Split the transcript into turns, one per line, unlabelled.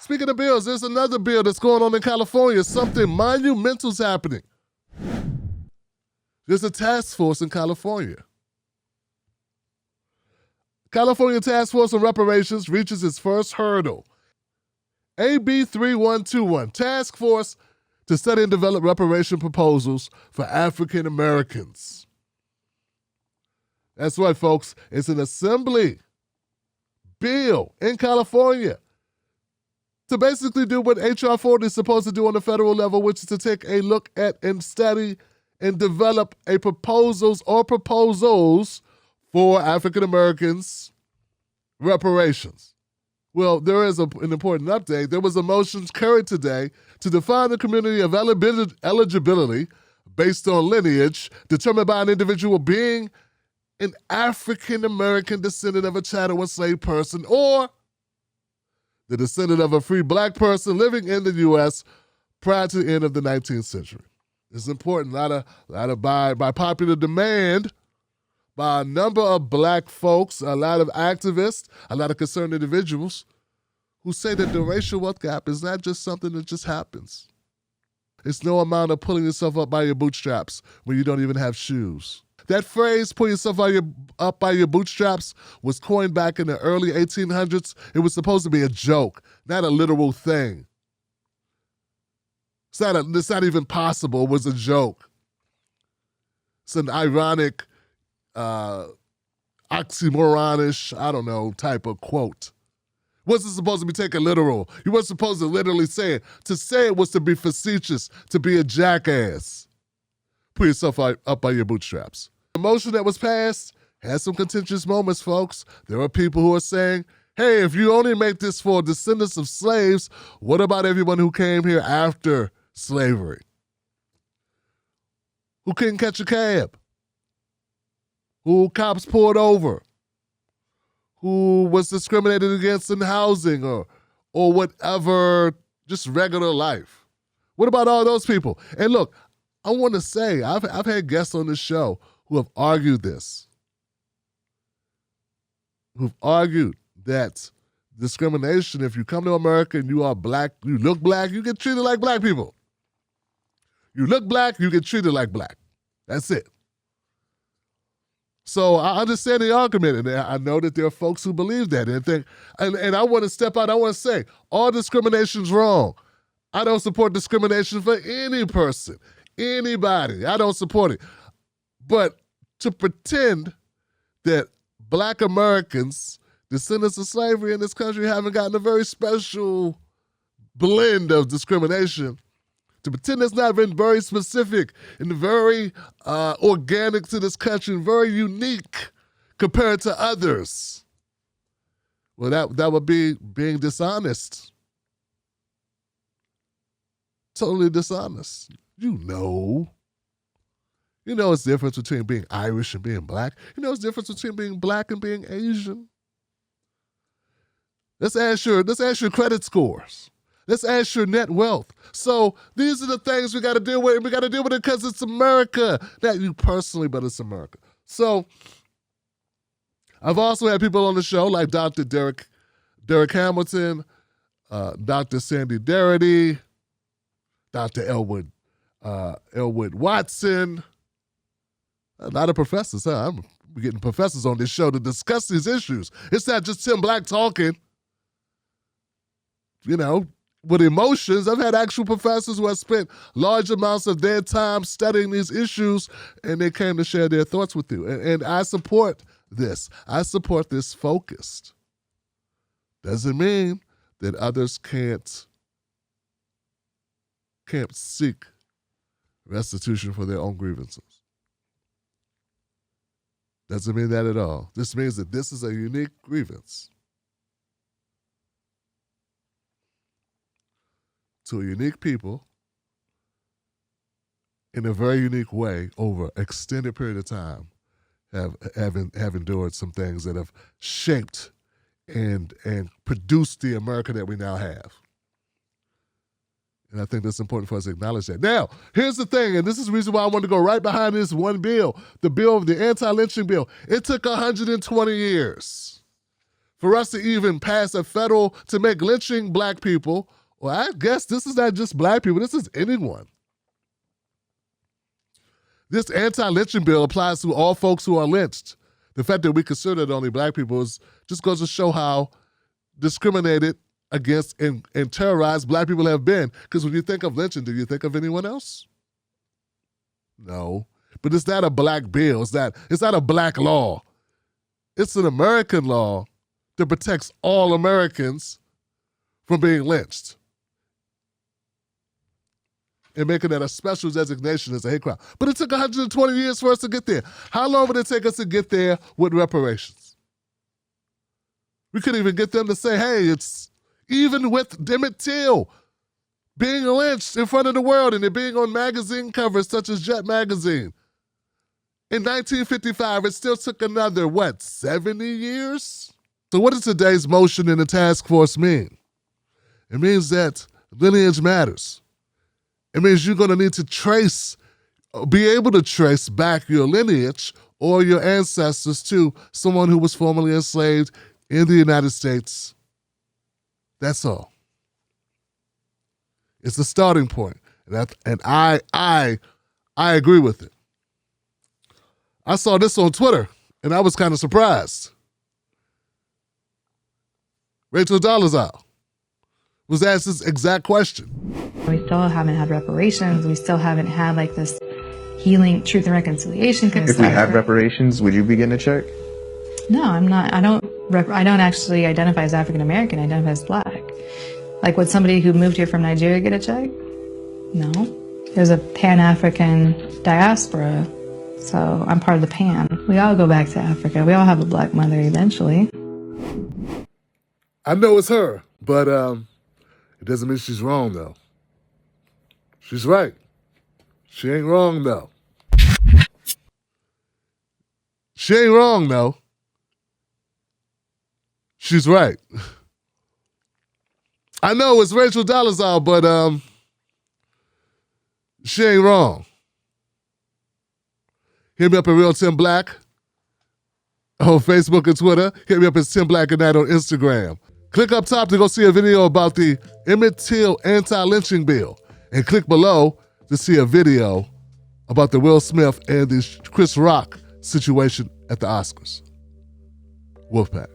Speaking of bills, there's another bill that's going on in California. Something monumental's happening. There's a task force in California. California Task Force on Reparations reaches its first hurdle. AB 3121, Task Force to study and develop reparation proposals for African Americans. That's right, folks. It's an assembly bill in California to basically do what H.R. 40 is supposed to do on the federal level, which is to take a look at and study and develop proposals for African Americans reparations. Well, there is an important update. There was a motion carried today to define the community of eligibility based on lineage determined by an individual being an African American descendant of a chattel enslaved person or the descendant of a free black person living in the U.S. prior to the end of the 19th century. It's important. A lot of by popular demand by a number of black folks, a lot of activists, a lot of concerned individuals who say that the racial wealth gap is not just something that just happens. It's no amount of pulling yourself up by your bootstraps when you don't even have shoes. That phrase, pull yourself up by your bootstraps, was coined back in the early 1800s. It was supposed to be a joke, not a literal thing. It's not even possible. It was a joke. It's an ironic, oxymoronish, type of quote. Wasn't supposed to be taken literal. You weren't supposed to literally say it. To say it was to be facetious, to be a jackass. Pull yourself up by your bootstraps. The motion that was passed had some contentious moments, folks. There are people who are saying, hey, if you only make this for descendants of slaves, what about everyone who came here after slavery? Who couldn't catch a cab? Who cops pulled over? Who was discriminated against in housing or whatever, just regular life? What about all those people? And look, I want to say, I've had guests on this show who have argued this, who've argued that discrimination, if you come to America and you are black, you look black, you get treated like black people. You look black, you get treated like black. That's it. So I understand the argument, and I know that there are folks who believe that and think, and I want to step out, I want to say, all discrimination's wrong. I don't support discrimination for any person, anybody. I don't support it. But to pretend that black Americans, descendants of slavery in this country, haven't gotten a very special blend of discrimination, to pretend it's not been very specific and very organic to this country and very unique compared to others, well, that would be being dishonest. Totally dishonest. You know it's the difference between being Irish and being black. You know it's the difference between being black and being Asian. Let's ask your credit scores. Let's ask your net wealth. So these are the things we got to deal with, and we got to deal with it because it's America. Not you personally, but it's America. So I've also had people on the show like Dr. Derek Hamilton, Dr. Sandy Darity, Dr. Elwood Watson, a lot of professors. I'm getting professors on this show to discuss these issues. It's not just Tim Black talking. With emotions. I've had actual professors who have spent large amounts of their time studying these issues, and they came to share their thoughts with you. And I support this. I support this focused. Doesn't mean that others can't seek restitution for their own grievances. Doesn't mean that at all. This means that this is a unique grievance to a unique people in a very unique way over an extended period of time have endured some things that have shaped and produced the America that we now have. And I think that's important for us to acknowledge that. Now, here's the thing, and this is the reason why I wanted to go right behind this one bill, the bill of the anti-lynching bill. It took 120 years For us to even pass a federal to make lynching black people, well, I guess this is not just black people, this is anyone. This anti-lynching bill applies to all folks who are lynched. The fact that we consider it only black people just goes to show how discriminated against and terrorized black people have been. Because when you think of lynching, do you think of anyone else? No. But it's not a black bill. It's not a black law. It's an American law that protects all Americans from being lynched and making that a special designation as a hate crime. But it took 120 years for us to get there. How long would it take us to get there with reparations? We couldn't even get them to say, hey, it's even with Emmett Till being lynched in front of the world and it being on magazine covers such as Jet Magazine. In 1955, it still took another, 70 years? So what does today's motion in the task force mean? It means that lineage matters. It means you're going to need to be able to trace back your lineage or your ancestors to someone who was formerly enslaved in the United States. That's all. It's the starting point. And I agree with it. I saw this on Twitter, and I was kind of surprised. Rachel Dolezal was asked this exact question.
We still haven't had reparations. We still haven't had like this healing, truth and reconciliation.
If we had reparations, would you be getting a check?
No, I'm not. I don't actually identify as African American. I identify as black. Like, would somebody who moved here from Nigeria get a check? No. There's a Pan-African diaspora, so I'm part of the Pan. We all go back to Africa. We all have a black mother eventually.
I know it's her, but it doesn't mean she's wrong, though. She's right. She ain't wrong, though. She ain't wrong, though. She's right. I know it's Rachel Dolezal, but she ain't wrong. Hit me up at Real Tim Black on Facebook and Twitter. Hit me up at Tim Black and Night on Instagram. Click up top to go see a video about the Emmett Till anti-lynching bill. And click below to see a video about the Will Smith and the Chris Rock situation at the Oscars. Wolfpack.